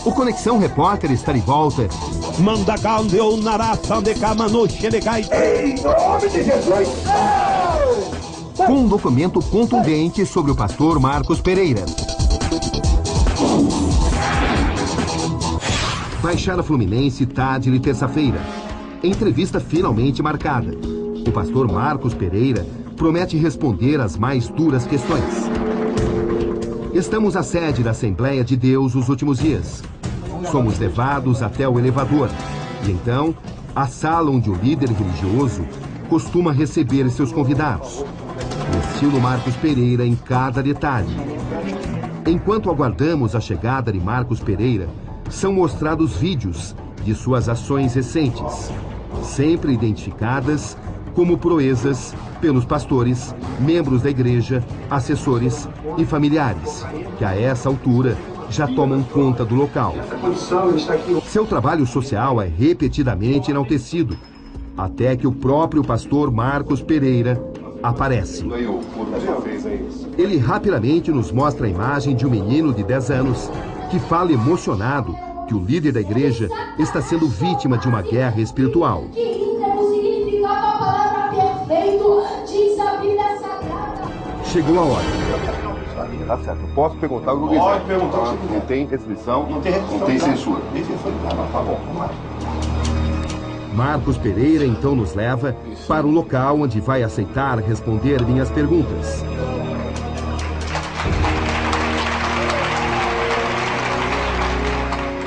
O Conexão Repórter está de volta. Mandagandeu narração de Camano Xeregai. Em nome de Jesus! Com um documento contundente sobre o pastor Marcos Pereira. Baixada Fluminense, tarde de terça-feira. Entrevista finalmente marcada. O pastor Marcos Pereira promete responder as mais duras questões. Estamos à sede da Assembleia de Deus nos últimos dias. Somos levados até o elevador. E então, a sala onde o líder religioso costuma receber seus convidados. No estilo Marcos Pereira em cada detalhe. Enquanto aguardamos a chegada de Marcos Pereira, são mostrados vídeos de suas ações recentes, sempre identificadas como proezas pelos pastores, membros da igreja, assessores e familiares, que a essa altura já tomam conta do local. Seu trabalho social é repetidamente enaltecido, até que o próprio pastor Marcos Pereira aparece. Ele rapidamente nos mostra a imagem de um menino de 10 anos que fala emocionado que o líder da igreja está sendo vítima de uma guerra espiritual. Chegou a hora. Tá certo. Eu posso perguntar o que eu quiser. Pode perguntar o que você quiser. Não tem restrição, Não tem restrição, não tem tá? censura. Tem censura. Tá bom, vamos lá. Marcos Pereira então nos leva para o local onde vai aceitar responder minhas perguntas.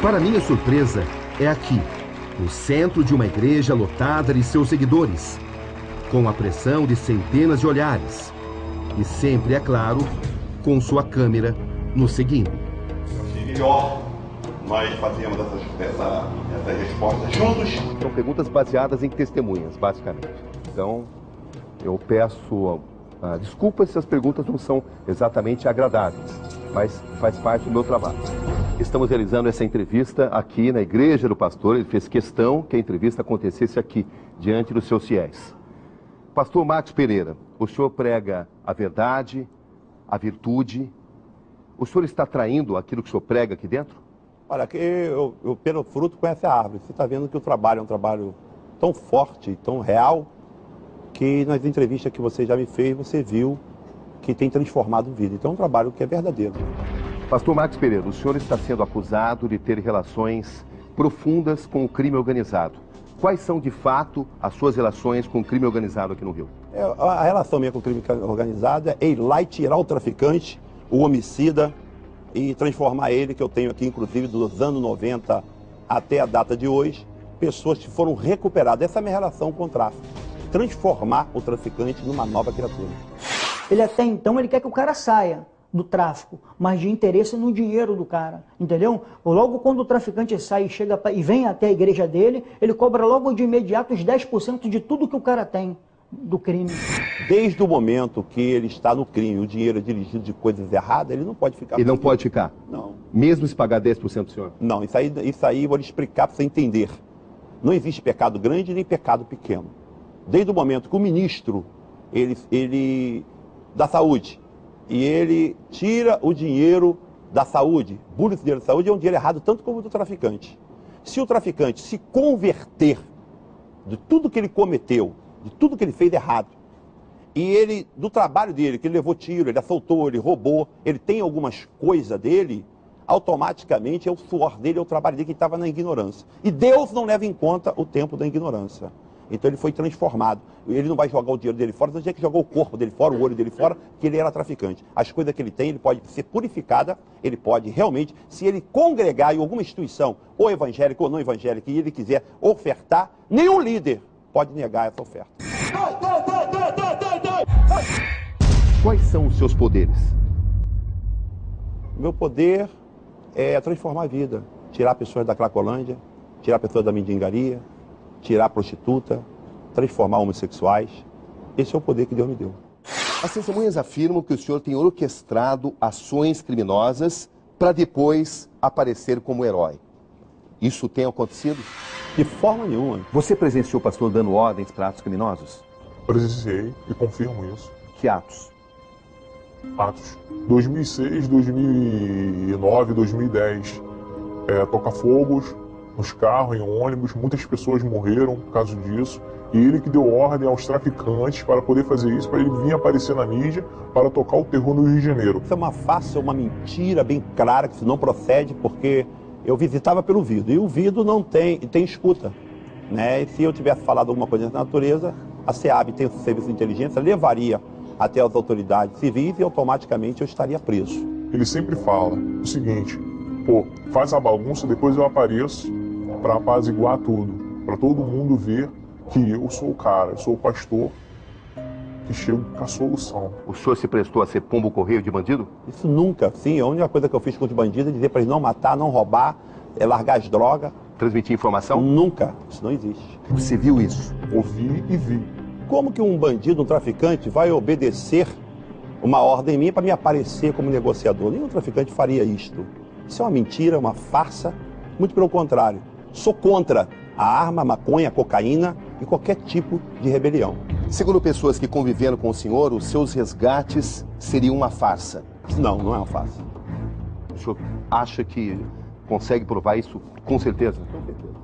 Para minha surpresa, é aqui, no centro de uma igreja lotada de seus seguidores, com a pressão de centenas de olhares. E sempre, é claro, com sua câmera nos seguindo. Melhor, nós fazemos essas respostas juntos. São perguntas baseadas em testemunhas, basicamente. Então, eu peço desculpas se as perguntas não são exatamente agradáveis, mas faz parte do meu trabalho. Estamos realizando essa entrevista aqui na Igreja do Pastor. Ele fez questão que a entrevista acontecesse aqui, diante dos seus fiéis. Pastor Marcos Pereira, o senhor prega a verdade, a virtude. O senhor está traindo aquilo que o senhor prega aqui dentro? Olha, que eu pelo fruto conhece a árvore. Você está vendo que o trabalho é um trabalho tão forte, tão real, que nas entrevistas que você já me fez, você viu que tem transformado vida. Então é um trabalho que é verdadeiro. Pastor Marcos Pereira, o senhor está sendo acusado de ter relações profundas com o crime organizado. Quais são, de fato, as suas relações com o crime organizado aqui no Rio? A relação minha com o crime organizado é ir lá e tirar o traficante, o homicida, e transformar ele, que eu tenho aqui, inclusive, dos anos 90 até a data de hoje, pessoas que foram recuperadas. Essa é a minha relação com o tráfico. Transformar o traficante numa nova criatura. Ele até então, ele quer que o cara saia do tráfico, mas de interesse no dinheiro do cara, entendeu? Logo quando o traficante sai e chega e vem até a igreja dele, ele cobra logo de imediato os 10% de tudo que o cara tem do crime. Desde o momento que ele está no crime, o dinheiro é dirigido de coisas erradas, ele não pode ficar... Ele não pode ficar? Não. Mesmo se pagar 10% do senhor? Não, isso aí eu vou lhe explicar para você entender. Não existe pecado grande nem pecado pequeno. Desde o momento que o ministro, ele da saúde, e ele tira o dinheiro da saúde, burla esse dinheiro da saúde, é um dinheiro errado tanto como o do traficante. Se o traficante se converter de tudo que ele cometeu, de tudo que ele fez errado, e ele, do trabalho dele, que ele levou tiro, ele assaltou, ele roubou, ele tem algumas coisas dele, automaticamente é o suor dele, é o trabalho dele que estava na ignorância. E Deus não leva em conta o tempo da ignorância. Então ele foi transformado. Ele não vai jogar o dinheiro dele fora, não tinha que jogar o corpo dele fora, o olho dele fora, que ele era traficante. As coisas que ele tem, ele pode ser purificada, ele pode realmente, se ele congregar em alguma instituição, ou evangélica ou não evangélica, e ele quiser ofertar, nenhum líder pode negar essa oferta. Quais são os seus poderes? Meu poder é transformar a vida, tirar pessoas da Cracolândia, tirar pessoas da mendigaria, tirar a prostituta, transformar homossexuais. Esse é o poder que Deus me deu. As testemunhas afirmam que o senhor tem orquestrado ações criminosas para depois aparecer como herói. Isso tem acontecido? De forma nenhuma. Você presenciou o pastor dando ordens para atos criminosos? Presenciei e confirmo isso. Que atos? atos. 2006, 2009, 2010, toca fogos nos carros, em ônibus, muitas pessoas morreram por causa disso. E ele que deu ordem aos traficantes para poder fazer isso, para ele vir aparecer na mídia, para tocar o terror no Rio de Janeiro. Isso é uma farsa, uma mentira bem clara, que isso não procede, porque eu visitava pelo vidro, e o vidro não tem escuta, né? E se eu tivesse falado alguma coisa dessa natureza, a SEAB tem o serviço de inteligência, levaria até as autoridades civis e automaticamente eu estaria preso. Ele sempre fala o seguinte: pô, faz a bagunça, depois eu apareço para apaziguar tudo, para todo mundo ver que eu sou o cara, eu sou o pastor que chego com a solução. O senhor se prestou a ser pombo-correio de bandido? Isso nunca, sim. A única coisa que eu fiz com os bandidos é dizer para eles não matar, não roubar, largar as drogas. Transmitir informação? Nunca. Isso não existe. Você viu isso? Ouvi e vi. Como que um bandido, um traficante, vai obedecer uma ordem minha para me aparecer como negociador? Nenhum traficante faria isto. Isso é uma mentira, uma farsa. Muito pelo contrário. Sou contra a arma, a maconha, a cocaína e qualquer tipo de rebelião. Segundo pessoas que conviveram com o senhor, os seus resgates seriam uma farsa. Não, não é uma farsa. O senhor acha que consegue provar isso com certeza? Com certeza.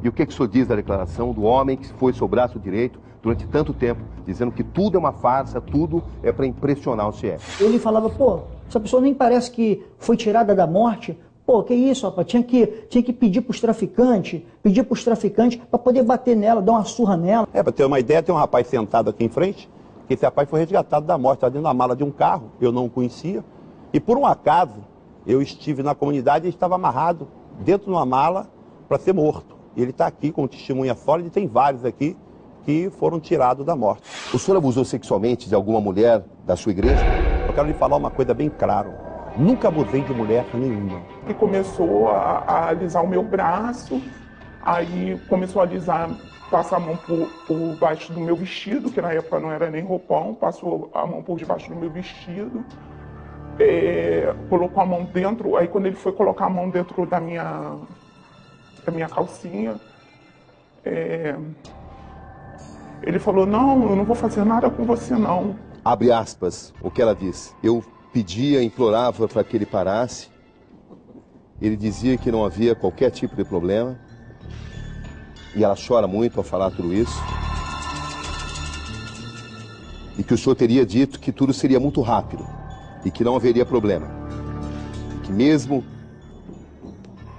E o que o senhor diz da declaração do homem que foi seu braço direito durante tanto tempo, dizendo que tudo é uma farsa, tudo é para impressionar o chefe? Ele falava, pô, essa pessoa nem parece que foi tirada da morte. Pô, que isso, rapaz? Tinha que pedir para os traficantes para poder bater nela, dar uma surra nela. Para ter uma ideia, tem um rapaz sentado aqui em frente, que esse rapaz foi resgatado da morte, estava dentro da mala de um carro, eu não o conhecia. E por um acaso, eu estive na comunidade e ele estava amarrado dentro de uma mala para ser morto. E ele está aqui com testemunha sólida e tem vários aqui que foram tirados da morte. O senhor abusou sexualmente de alguma mulher da sua igreja? Eu quero lhe falar uma coisa bem clara. Nunca abusei de mulher nenhuma. E começou a alisar o meu braço, aí começou a alisar, passar a mão por baixo do meu vestido, que na época não era nem roupão, passou a mão por debaixo do meu vestido, colocou a mão dentro, aí quando ele foi colocar a mão dentro da minha calcinha, ele falou, não, eu não vou fazer nada com você não. Abre aspas, o que ela diz. Eu pedia, implorava para que ele parasse. Ele dizia que não havia qualquer tipo de problema. E ela chora muito ao falar tudo isso. E que o senhor teria dito que tudo seria muito rápido. E que não haveria problema. E que mesmo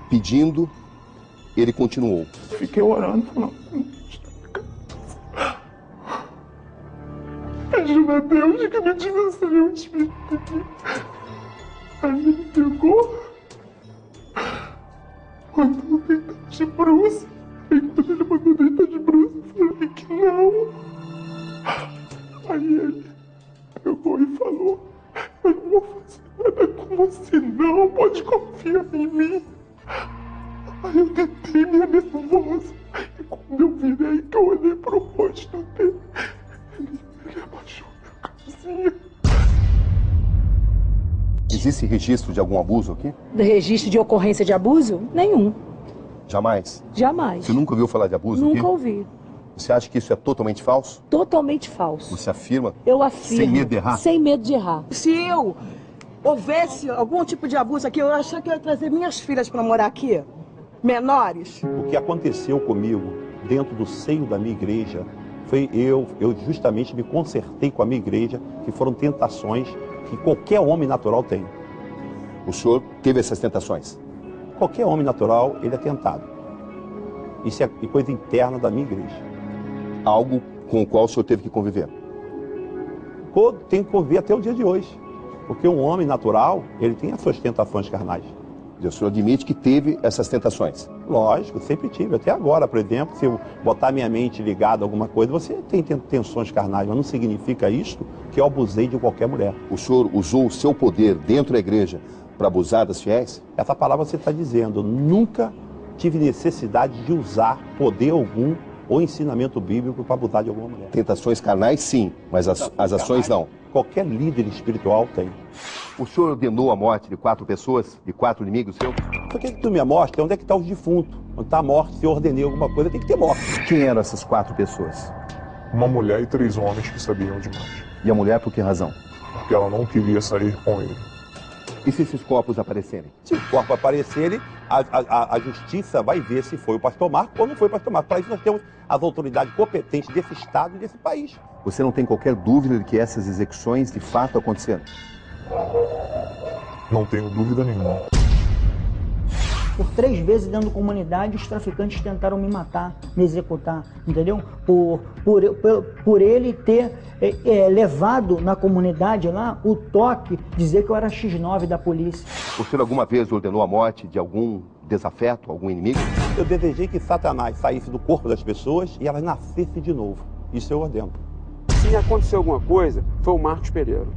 pedindo, ele continuou. Fiquei orando, falando, pedindo a Deus que me tivesse um espírito. Aí ele pegou, mandou deitar de bruços. Aí quando ele mandou deitar de bruços, eu falei que não. Aí ele pegou e falou, eu não vou fazer nada com você não, pode confiar em mim. Aí eu tentei minha nervosa. E quando eu virei, que eu olhei pro rosto dele, ele abaixou minha cabecinha. Existe registro de algum abuso aqui? De registro de ocorrência de abuso? Nenhum. Jamais? Jamais. Você nunca ouviu falar de abuso aqui? Nunca ouvi. Você acha que isso é totalmente falso? Totalmente falso. Você afirma? Eu afirmo. Sem medo de errar? Sem medo de errar. Se eu houvesse algum tipo de abuso aqui, eu achava que eu ia trazer minhas filhas para morar aqui, menores. O que aconteceu comigo dentro do seio da minha igreja foi eu justamente me consertei com a minha igreja, que foram tentações que qualquer homem natural tem. O senhor teve essas tentações? Qualquer homem natural, ele é tentado. Isso é coisa interna da minha igreja. Algo com o qual o senhor teve que conviver? Tem que conviver até o dia de hoje. Porque um homem natural, ele tem as suas tentações carnais. E o senhor admite que teve essas tentações? Lógico, sempre tive. Até agora, por exemplo, se eu botar minha mente ligada a alguma coisa, você tem tensões carnais, mas não significa isto que eu abusei de qualquer mulher. O senhor usou o seu poder dentro da igreja para abusar das fiéis? Essa palavra você está dizendo. Eu nunca tive necessidade de usar poder algum ou ensinamento bíblico para abusar de alguma mulher. Tentações carnais, sim, mas as ações não. Qualquer líder espiritual tem. O senhor ordenou a morte de 4 pessoas, de 4 inimigos seus? Por que tu me mostra? Onde é que está os defuntos? Onde está a morte? Se eu ordenei alguma coisa, tem que ter morte. Quem eram essas 4 pessoas? Uma mulher e 3 homens que sabiam demais. E a mulher por que razão? porque ela não queria sair com ele. E se esses corpos aparecerem? Se o corpo aparecer, a justiça vai ver se foi o pastor Marcos ou não foi o pastor Marcos. Para isso nós temos as autoridades competentes desse estado e desse país. Você não tem qualquer dúvida de que essas execuções de fato aconteceram? Não tenho dúvida nenhuma. Por 3 vezes dentro da comunidade, os traficantes tentaram me matar, me executar, entendeu? Por ele ter levado na comunidade lá o toque, dizer que eu era X9 da polícia. O senhor alguma vez ordenou a morte de algum desafeto, algum inimigo? Eu desejei que Satanás saísse do corpo das pessoas e elas nascessem de novo. Isso eu ordeno. Se aconteceu alguma coisa, foi o Marcos Pereira.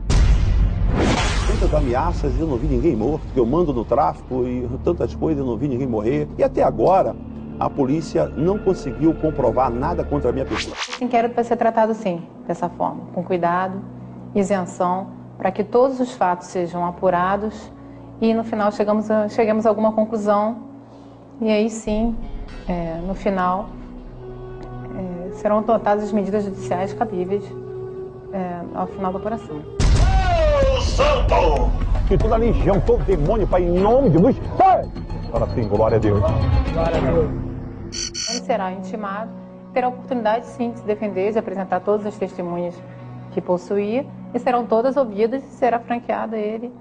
Tantas ameaças e eu não vi ninguém morto, que eu mando no tráfico e tantas coisas, eu não vi ninguém morrer. E até agora, a polícia não conseguiu comprovar nada contra a minha pessoa. Esse inquérito vai ser tratado sim, dessa forma, com cuidado, isenção, para que todos os fatos sejam apurados e no final cheguemos a alguma conclusão. E aí sim, no final, serão adotadas as medidas judiciais cabíveis ao final da apuração. Santo! Que toda legião, todo demônio, Pai, em nome de luz, sai! Fala assim, glória a Deus. Glória a Deus. Ele será intimado, terá a oportunidade sim de se defender, de apresentar todas as testemunhas que possuía, e serão todas ouvidas e será franqueado a ele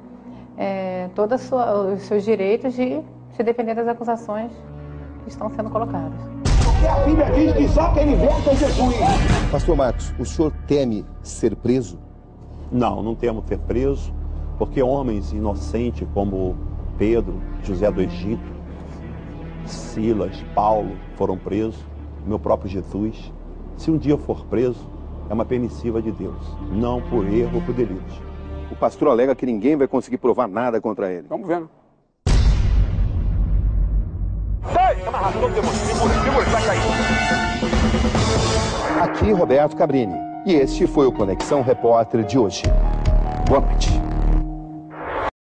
todos os seus direitos de se defender das acusações que estão sendo colocadas. Porque a Bíblia diz que só quem liberta é Jesus. Pastor Marcos, o senhor teme ser preso? Não temos ser preso, porque homens inocentes como Pedro, José do Egito, Silas, Paulo foram presos, meu próprio Jesus. Se um dia eu for preso, é uma permissiva de Deus, não por erro ou por delito. O pastor alega que ninguém vai conseguir provar nada contra ele. Vamos ver, né? Aqui Roberto Cabrini, e este foi o Conexão Repórter de hoje. Boa noite.